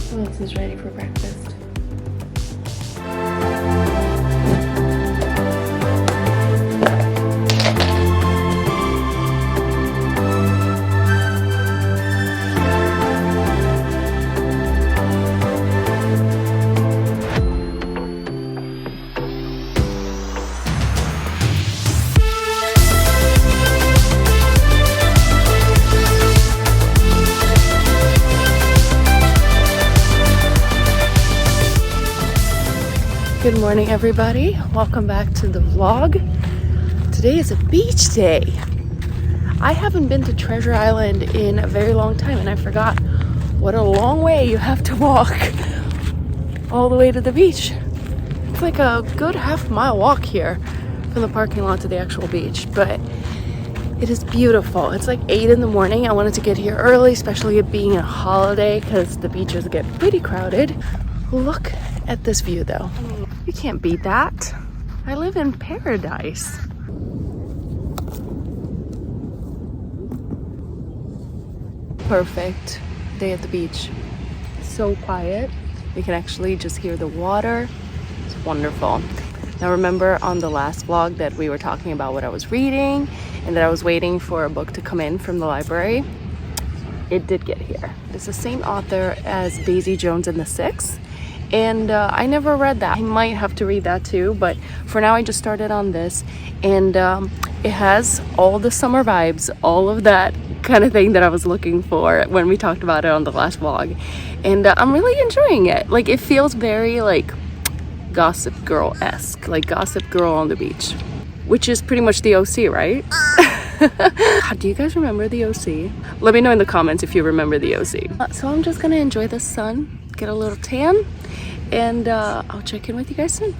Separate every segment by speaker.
Speaker 1: Who else is ready for breakfast? Good morning, everybody. Welcome back to the vlog. Today is a beach day. I haven't been to Treasure Island in a very long time, and I forgot what a long way you have to walk all the way to the beach. It's like a good half-mile walk here from the parking lot to the actual beach, but it is beautiful. It's like 8 in the morning. I wanted to get here early, especially it being a holiday, because the beaches get pretty crowded. Look at this view, though. You can't beat that. I live in paradise. Perfect day at the beach. So quiet. You can actually just hear the water. It's wonderful. Now remember on the last vlog that we were talking about what I was reading and that I was waiting for a book to come in from the library? It did get here. It's the same author as Daisy Jones and the Six. And I never read that. I might have to read that too, but for now I just started on this, and it has all the summer vibes, all of that kind of thing that I was looking for when we talked about it on the last vlog. And I'm really enjoying it. Like, it feels very like Gossip Girl-esque, like Gossip Girl on the beach, which is pretty much the OC, right? Do you guys remember the OC? Let me know in the comments if you remember the OC. So I'm just gonna enjoy the sun, get a little tan, and I'll check in with you guys soon.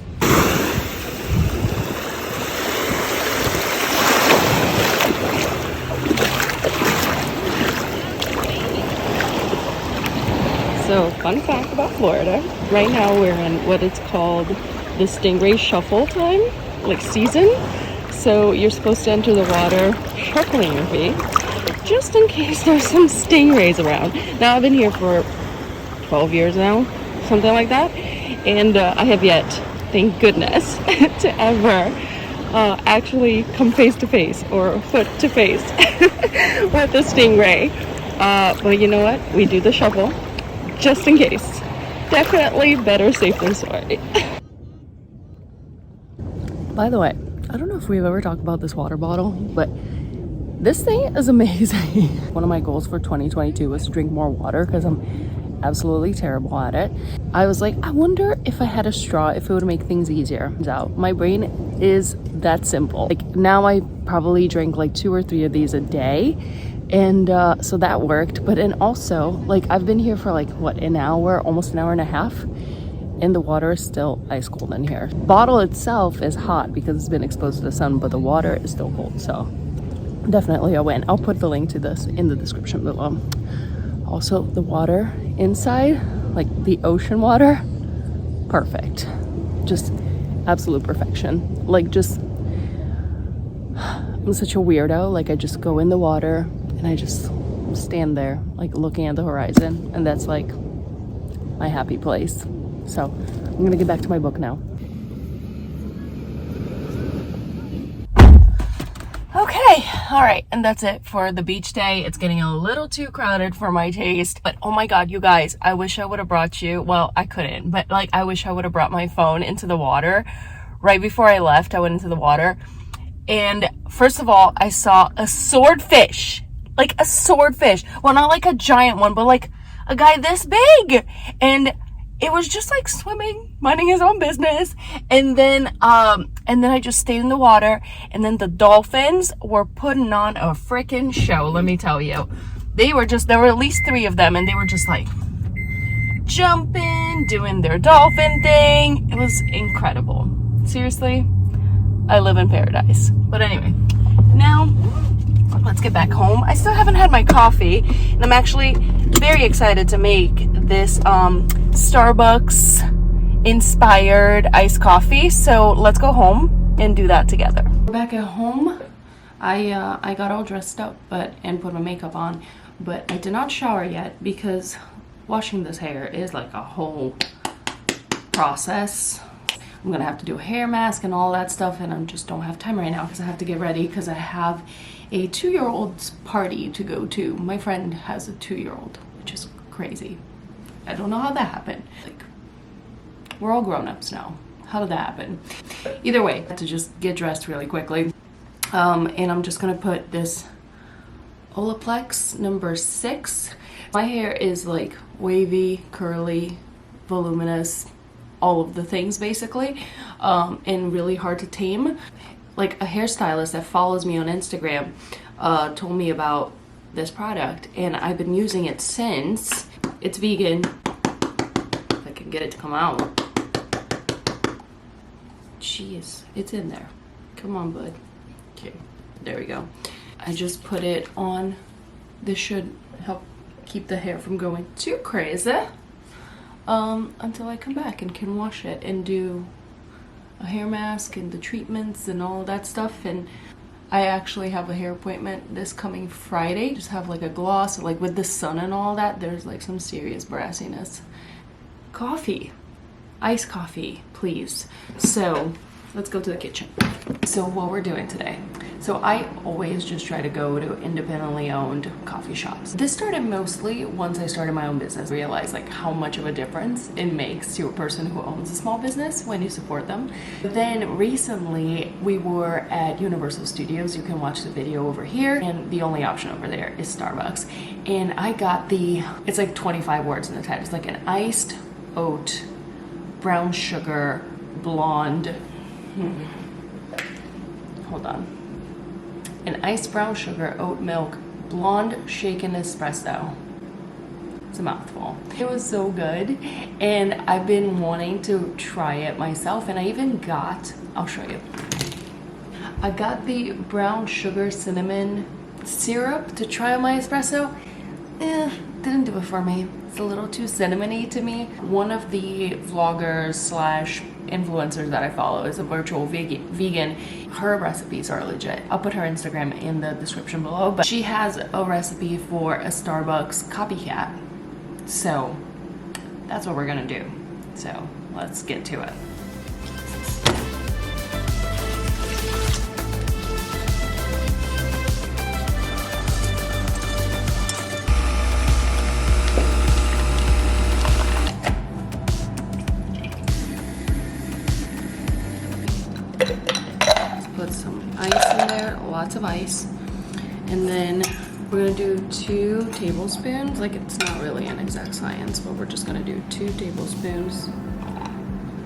Speaker 1: So, fun fact about Florida, right now we're in what it's called the Stingray Shuffle time, like season. So you're supposed to enter the water shuffling your feet, just in case there's some stingrays around. Now I've been here for 12 years now, something like that, and I have yet, thank goodness, to ever actually come face to face or foot to face with a stingray. But you know what? We do the shuffle just in case. Definitely better safe than sorry. By the way, I don't know if we've ever talked about this water bottle, but this thing is amazing. One of my goals for 2022 was to drink more water because I'm absolutely terrible at it. I was like, I wonder if I had a straw, if it would make things easier. My brain is that simple. Like, now I probably drink like 2 or 3 of these a day, and so that worked. But and also, like, I've been here for like what, an hour, almost an hour and a half, and the water is still ice cold in here. Bottle itself is hot because it's been exposed to the sun, but the water is still cold. So definitely a win. I'll put the link to this in the description below. Also, the water inside, like the ocean water, perfect. Just absolute perfection. Like, just, I'm such a weirdo. Like, I just go in the water and I just stand there, like looking at the horizon, and that's like my happy place. So I'm gonna get back to my book now. Okay, all right, and that's it for the beach day. It's getting a little too crowded for my taste, but oh my god, you guys, I wish I would have brought you, well, I couldn't, but like, I wish I would have brought my phone into the water. Right before I left, I went into the water, and first of all, I saw a swordfish. Like a swordfish. Well, not like a giant one, but like a guy this big. And it was just like swimming, minding his own business. And then I just stayed in the water, and then the dolphins were putting on a freaking show, let me tell you. There were at least 3 of them, and they were just like jumping, doing their dolphin thing. It was incredible. Seriously, I live in paradise. But anyway, now let's get back home. I still haven't had my coffee, and I'm actually very excited to make this Starbucks inspired iced coffee. So let's go home and do that together. Back at home, I got all dressed up and put my makeup on, but I did not shower yet because Washing this hair is like a whole process. I'm gonna have to do a hair mask and all that stuff, and I just don't have time right now because I have to get ready because I have a 2-year-old's party to go to. My friend has a 2-year-old, which is crazy. I don't know how that happened. Like, we're all grown-ups now. How did that happen? Either way, I have to just get dressed really quickly. And I'm just gonna put this Olaplex number 6. My hair is like wavy, curly, voluminous, all of the things basically, and really hard to tame. Like, a hairstylist that follows me on Instagram told me about this product, and I've been using it since. It's vegan. If I can get it to come out. Jeez, it's in there. Come on, bud. Okay, there we go. I just put it on. This should help keep the hair from going too crazy until I come back and can wash it and do a hair mask and the treatments and all of that stuff. And I actually have a hair appointment this coming Friday. Just have like a gloss, like with the sun and all that, there's like some serious brassiness. Coffee, iced coffee, please. So let's go to the kitchen. So what we're doing today. So I always just try to go to independently owned coffee shops. This started mostly once I started my own business. I realized like how much of a difference it makes to a person who owns a small business when you support them. Then recently we were at Universal Studios. You can watch the video over here, and the only option over there is Starbucks. And I got it's like 25 words in the title. It's like an iced oat, brown sugar, blonde. Hold on. An iced brown sugar, oat milk, blonde shaken espresso. It's a mouthful. It was so good, and I've been wanting to try it myself, and I even got, I'll show you. I got the brown sugar cinnamon syrup to try on my espresso. Didn't do it for me. It's a little too cinnamony to me. One of the vloggers slash influencers that I follow is a virtual vegan. Her recipes are legit. I'll put her Instagram in the description below, but she has a recipe for a Starbucks copycat. So that's what we're gonna do. So let's get to it. Put some ice in there, lots of ice, and then we're gonna do 2 tablespoons. Like, it's not really an exact science, but we're just gonna do 2 tablespoons.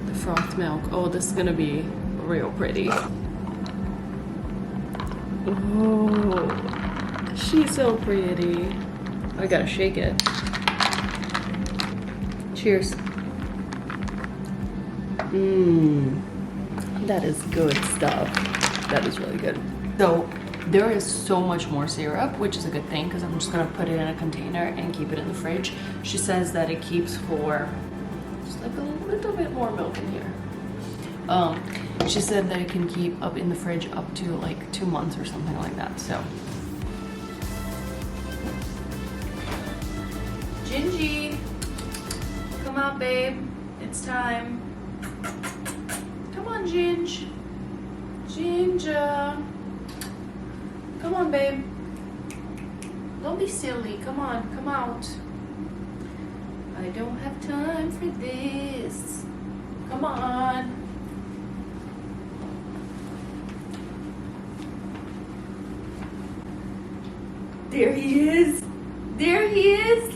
Speaker 1: The frothed milk. Oh, this is gonna be real pretty. Oh, she's so pretty. I gotta shake it. Cheers. That is good stuff. That is really good. So there is so much more syrup, which is a good thing because I'm just gonna put it in a container and keep it in the fridge. She says that it keeps for just like a little bit more milk in here. She said that it can keep up in the fridge up to like 2 months or something like that. So Gingy, come on babe, it's time. Come on, Ginge. Ginger. Come on, babe. Don't be silly. Come on, come out. I don't have time for this. Come on. There he is. There he is.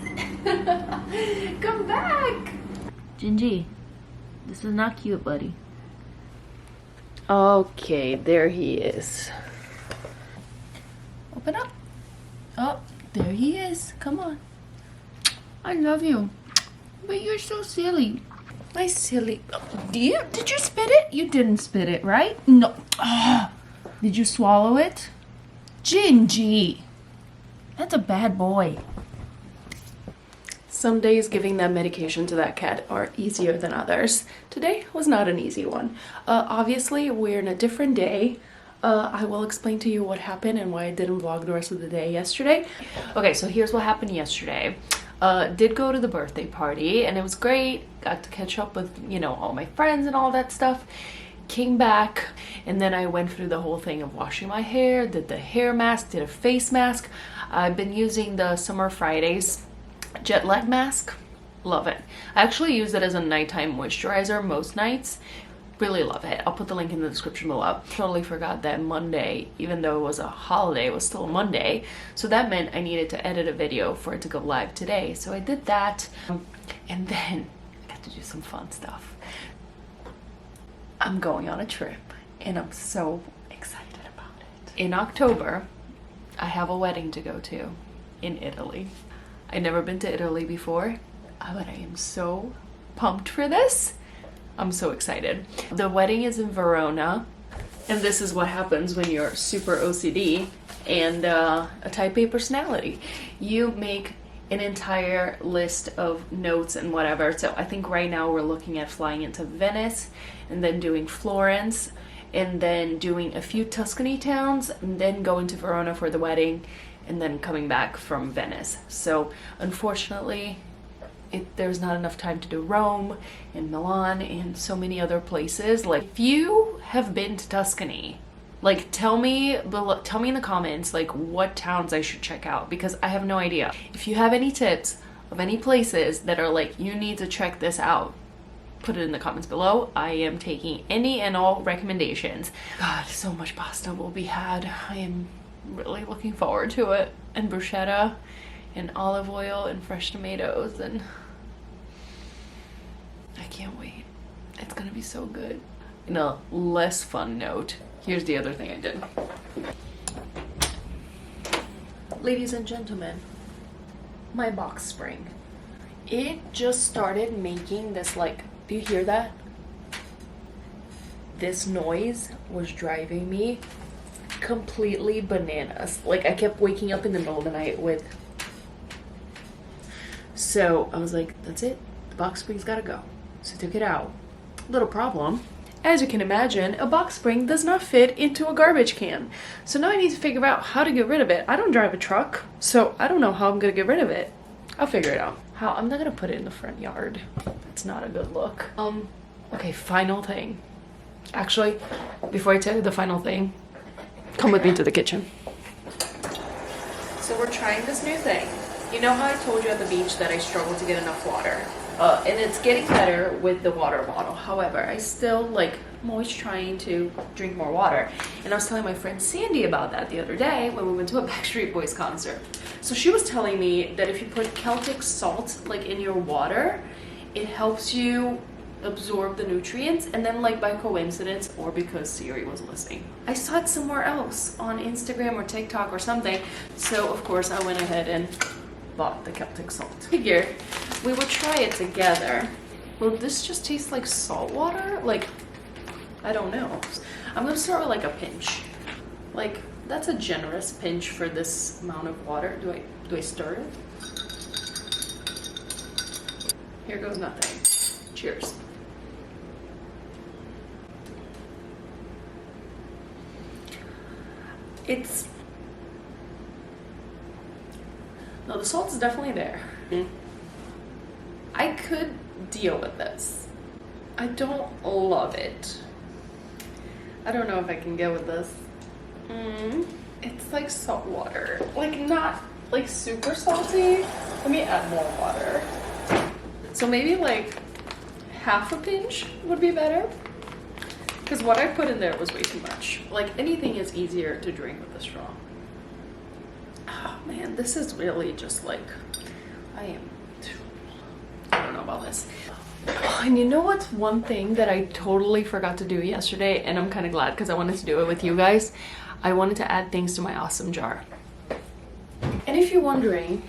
Speaker 1: Come back.
Speaker 2: Gingy, this is not cute, buddy.
Speaker 1: Okay, there he is. Open up. Oh, there he is. Come on. I love you. But you're so silly. My silly. Did you spit it? You didn't spit it, right? No. Did you swallow it? Gingy. That's a bad boy. Some days giving that medication to that cat are easier than others. Today was not an easy one. Obviously, we're in a different day. I will explain to you what happened and why I didn't vlog the rest of the day yesterday. Okay, so here's what happened yesterday. Did go to the birthday party and it was great. Got to catch up with, you know, all my friends and all that stuff. Came back and then I went through the whole thing of washing my hair, did the hair mask, did a face mask. I've been using the Summer Fridays jet lag mask. Love it. I actually use it as a nighttime moisturizer most nights. Really love it. I'll put the link in the description below. Totally forgot that Monday, even though it was a holiday, it was still a Monday. So that meant I needed to edit a video for it to go live today. So I did that. And then I got to do some fun stuff. I'm going on a trip and I'm so excited about it. In October, I have a wedding to go to in Italy. I've never been to Italy before, but I am so pumped for this. I'm so excited. The wedding is in Verona, and this is what happens when you're super OCD and a type A personality. You make an entire list of notes and whatever. So I think right now we're looking at flying into Venice and then doing Florence and then doing a few Tuscany towns and then going to Verona for the wedding and then coming back from Venice. So unfortunately, there's not enough time to do Rome and Milan and so many other places. Like, if you have been to Tuscany, like, tell me in the comments, like, what towns I should check out, because I have no idea. If you have any tips of any places that are like, you need to check this out, put it in the comments below. I am taking any and all recommendations. God, so much pasta will be had. I am really looking forward to it. And bruschetta and olive oil and fresh tomatoes, and I can't wait. It's gonna be so good. In a less fun note, here's the other thing I did. Ladies and gentlemen, my box spring. It just started making this, like, do you hear that? This noise was driving me completely bananas. Like, I kept waking up in the middle of the night with. So I was like, that's it, the box spring's gotta go. So I took it out. Little problem. As you can imagine, a box spring does not fit into a garbage can. So now I need to figure out how to get rid of it. I don't drive a truck, so I don't know how I'm gonna get rid of it. I'll figure it out. How? I'm not gonna put it in the front yard. That's not a good look. Okay, final thing. Actually, before I tell you the final thing, come with me to the kitchen. So we're trying this new thing. You know how I told you at the beach that I struggle to get enough water? And it's getting better with the water bottle. However, I still, I'm always trying to drink more water. And I was telling my friend Sandy about that the other day when we went to a Backstreet Boys concert. So she was telling me that if you put Celtic salt, in your water, it helps you absorb the nutrients. And then, by coincidence, or because Siri was listening, I saw it somewhere else on Instagram or TikTok or something. So, of course, I went ahead and bought the Celtic salt. Figured we would try it together. Will this just taste like salt water? I don't know. I'm gonna start with a pinch. That's a generous pinch for this amount of water. Do I stir it? Here goes nothing. Cheers. No, the salt's definitely there. I could deal with this. I don't love it. I don't know if I can go with this. It's like salt water. Not super salty. Let me add more water. So maybe half a pinch would be better. Because what I put in there was way too much. Anything is easier to drink with a straw. Oh man, this is really just I don't know about this. And you know what's one thing that I totally forgot to do yesterday, and I'm kind of glad because I wanted to do it with you guys. I wanted to add things to my awesome jar. And if you're wondering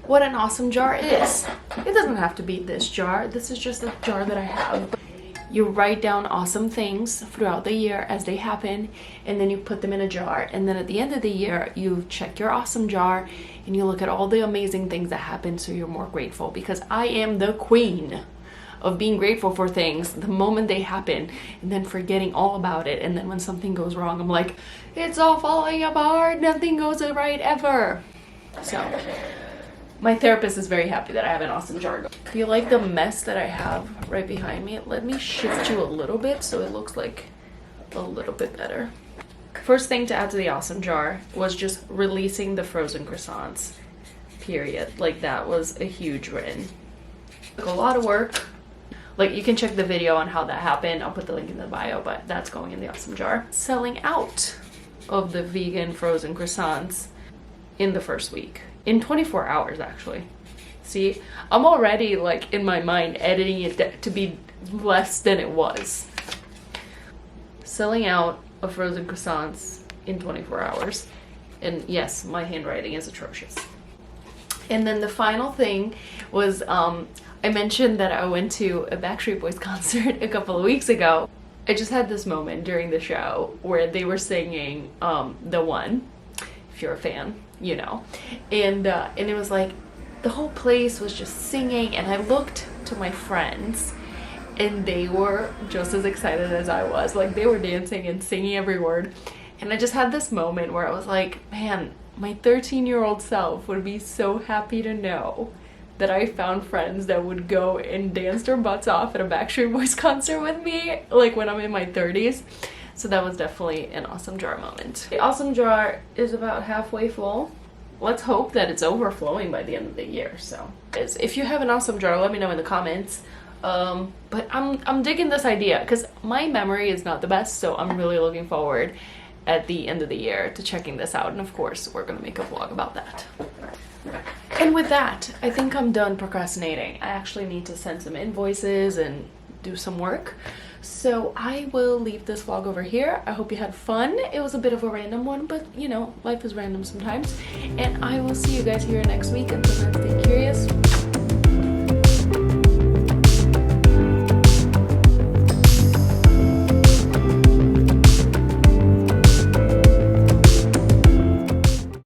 Speaker 1: what an awesome jar is, it doesn't have to be this jar. This is just a jar that I have. You write down awesome things throughout the year as they happen, and then you put them in a jar. And then at the end of the year, you check your awesome jar and you look at all the amazing things that happen so you're more grateful. Because I am the queen of being grateful for things the moment they happen and then forgetting all about it. And then when something goes wrong, I'm like, it's all falling apart. Nothing goes right ever. So My therapist is very happy that I have an awesome jar. If you like the mess that I have right behind me, let me shift you a little bit so it looks like a little bit better. First thing to add to the awesome jar was just releasing the frozen croissants, period. Like, that was a huge win. Took a lot of work. Like, you can check the video on how that happened. I'll put the link in the bio, but that's going in the awesome jar. Selling out of the vegan frozen croissants in the first week. In 24 hours, actually. See, I'm already, like, in my mind editing it to be less than it was. Selling out of frozen croissants in 24 hours. And yes, my handwriting is atrocious. And then the final thing was, I mentioned that I went to a Backstreet Boys concert a couple of weeks ago. I just had this moment during the show where they were singing The One, if you're a fan, you know. And it was like, the whole place was just singing, and I looked to my friends, and they were just as excited as I was. Like, they were dancing and singing every word. And I just had this moment where I was like, man, my 13-year-old self would be so happy to know that I found friends that would go and dance their butts off at a Backstreet Boys concert with me, like, when I'm in my 30s. So that was definitely an awesome jar moment. The awesome jar is about halfway full. Let's hope that it's overflowing by the end of the year. So if you have an awesome jar, let me know in the comments. But I'm digging this idea because my memory is not the best, so I'm really looking forward at the end of the year to checking this out. And of course, we're gonna make a vlog about that. And with that, I think I'm done procrastinating. I actually need to send some invoices and do some work. So I will leave this vlog over here. I hope you had fun. It was a bit of a random one, but you know, life is random sometimes. And I will see you guys here next week. Until then, stay curious.